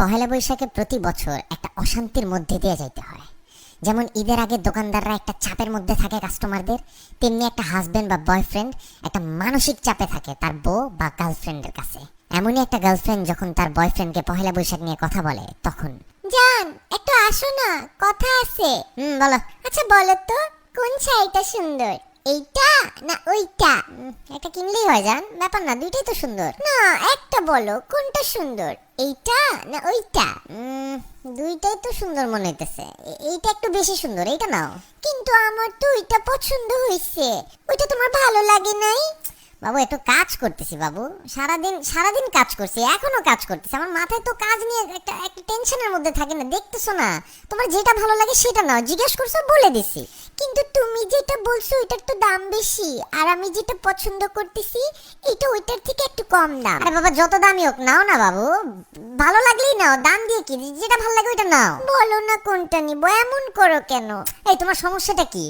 পহেলা বৈশাখে প্রতি বছর একটা অশান্তির মধ্যে দিয়ে যাইতে হয়। যেমন ঈদের আগে দোকানদাররা একটা চাপের মধ্যে থাকে কাস্টমারদের, তেমনি একটা হাজবেন্ড বা বয়ফ্রেন্ড একটা মানসিক চাপে থাকে তার বউ বা গার্লফ্রেন্ডের কাছে। এমনই একটা গার্লফ্রেন্ড যখন তার বয়ফ্রেন্ডকে পহেলা বৈশাখ নিয়ে কথা বলে তখন, জান একটু আসো না, কথা আছে। বলো। আচ্ছা বলো তো, কোন শাড়িটা সুন্দর, এইটা না ওইটা? একটা কিনলেই হয় জান, ব্যাপার না, দুইটাই তো সুন্দর। না একটা বলো, কোনটা সুন্দর, এইটা না ওইটা? দুইটাই তো সুন্দর মনে হইতেছে, এইটা একটু বেশি সুন্দর, এইটা নাও। কিন্তু আমার তো ওইটা পছন্দ হইছে, ওইটা তোমার ভালো লাগে নাই? বাবু একটু কাজ করতেছি বাবু, সারাদিন কাজ করছি, এখনো কাজ করতেছি, আমার মাথায় তো কাজ নিয়ে একটা টেনশনের মধ্যে থাকে না, দেখতেছো না? তোমার যেটা ভালো লাগে সেটা নাও, জিজ্ঞেস করছো বলে দিছি। কিন্তু তুমি যেটা বলছো ওইটার তো দাম বেশি, আর আমি যেটা পছন্দ করতেছি এটা ওইটার থেকে একটু কম দাম। আরে বাবা যত দামই হোক নাও না বাবু, ভালো লাগলেই নাও, দাম দিয়ে কি, যেটা ভালো লাগে ওইটা নাও। বলো না কোনটা নিবো, এমন করো কেন? এই তোমার সমস্যাটা কি?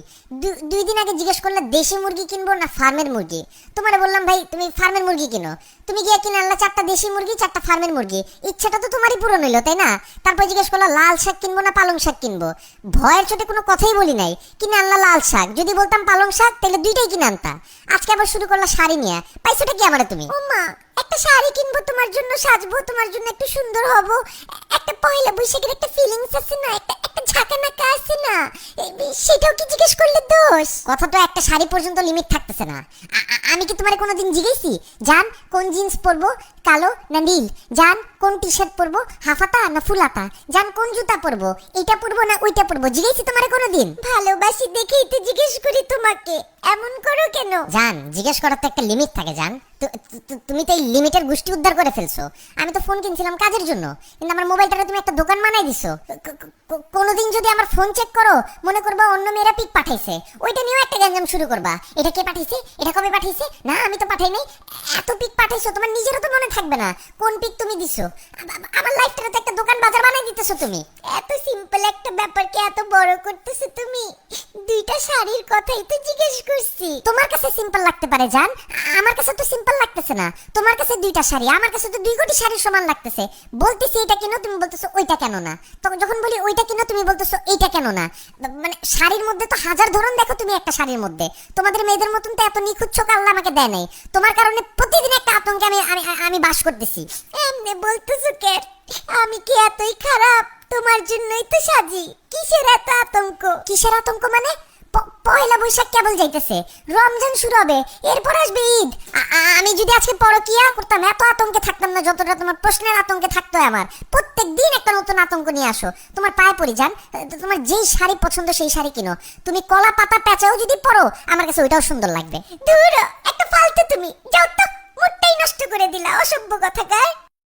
2 দিন আগে জিজ্ঞেস করলে দেশি মুরগি কিনবো না ফার্মের মুরগি, তোমার বললাম ভাই তুমি ফার্মের মুরগি কিনো, তুমি গিয়ে কিনে আনলা 4টা দেশি মুরগি 4টা ফার্মের মুরগি, ইচ্ছাটা তো তোমারই পূরণ হইলো তাই না? তারপর জিজ্ঞেস করলা লাল শাক কিনবো না পালং শাক কিনবো, ভয়ের চোটে কোনো কথাই বলি নাই, কিনে আনলা লাল শাক, যদি বলতাম পালং শাক তাহলে দুইটাই কিনে আনতা। আজকে আবার শুরু করলা শাড়ি নিয়ে, পাইছোটা কি আমারে তুমি? ও মা, একটা শাড়ি কিনবো তোমার জন্য, সাজবো তোমার জন্য, একটু সুন্দর হব, একটা পয়লা বৈশাখের একটা ফিলিংস আছে না, একটা ঝাঁকানাকা আছে না, সেটাও কি জিজ্ঞেস করলে দোষ? কথা তো একটা শাড়ি পর্যন্ত লিমিট থাকতেছে না। আমি কি তোমারে কোনোদিন জিজ্ঞেসি জান কোন জিন্স পরবো, কালো না নীল? জান কোন টি শার্ট পরবো, হাফাতা না ফুলাতা? জান কোন জুতা পরবো, এটা পরবো না ওইটা পরবো? জিজ্ঞেসি তোমারে কোনোদিন? ভালোবাসি দেখেই তো জিজ্ঞেস করি তোমাকে, এমন করো কেন? জান জিজ্ঞেস করার তো একটা লিমিট থাকে জান, তুমি তো এই লিমিটের গোষ্ঠী উদ্ধার করে ফেলছো। আমি তো ফোন কিনছিলাম কাজের জন্য, কিন্তু আমার মোবাইলটারে তুমি একটা দোকান বানাই দিছো। কোনোদিন যদি আমার ফোন চেক করো মনে করবা অন্য মেয়েরা পিক পাঠাইছে, ওইটা নিয়েও একটা গ্যাঞ্জাম শুরু করবা, এটা কে পাঠাইছে, এটা কবে পাঠাইছে, না আমি তো পাঠাই নাই। এত পিক পাঠাইছো তোমার নিজেরও তো মনে থাকবে না কোন পিক তুমি দিছো। আমার লাইফটারে তো একটা দোকান বাজার বানাই দিতেছো তুমি। এত সিম্পল একটা ব্যাপারকে এত বড় করতেছো তুমি। দুইটা শাড়ির কথাই তো জিজ্ঞেস করছি। তোমার কাছে সিম্পল লাগতে পারে জান, আমার কাছে তো সিম্পল লাগতেছে না। তোমার কাছে দুইটা শাড়ি, আমার কাছে তো 2 কোটি শাড়ির সমান লাগতেছে। বলতেছি এটা কেন, তুমি বলতেছো ওইটা কেন না। তখন যখন বলি ওইটা কেন, তুমি বলতেছো এইটা কেন না। মানে শাড়ির মধ্যে তো হাজার ধরন দেখো তুমি একটা শাড়ির মধ্যে। তোমাদের মেয়েদের মতন তো এত নিখুঁত চোখ আল্লাহ আমাকে দেয় নাই। তোমার কারণে প্রতিদিন একটা আতঙ্কে আমি বাস করতেছি। এমনি বলতেছো কে? আমি কি এতই খারাপ? তোমার জন্যই তো সাজি। কিসের এত আতঙ্ক? কিসের আতঙ্ক মানে? পয়লা বৈশাখ কেবল যাইতেছে, রমজান শুরু হবে, এরপর আসবে ঈদ। আমি যদি আজকে পরকিয়া করতাম এত আতঙ্কে থাকতাম না যতটা তোমার প্রশ্নের আতঙ্কে থাকতো আমার। প্রত্যেক দিন একটা নতুন আতঙ্ক নিয়ে আসো। তোমার পায়ে পড়ি যান, তোমার যেই শাড়ি পছন্দ সেই শাড়ি কিনো। তুমি কলা পাতা প্যাচাও যদি পরো আমার কাছে ওইটাও সুন্দর লাগবে। দূর একটা ফালতু, তুমি যাও তো, মুডটাই নষ্ট করে দিলা, অসভ্য কথাকার।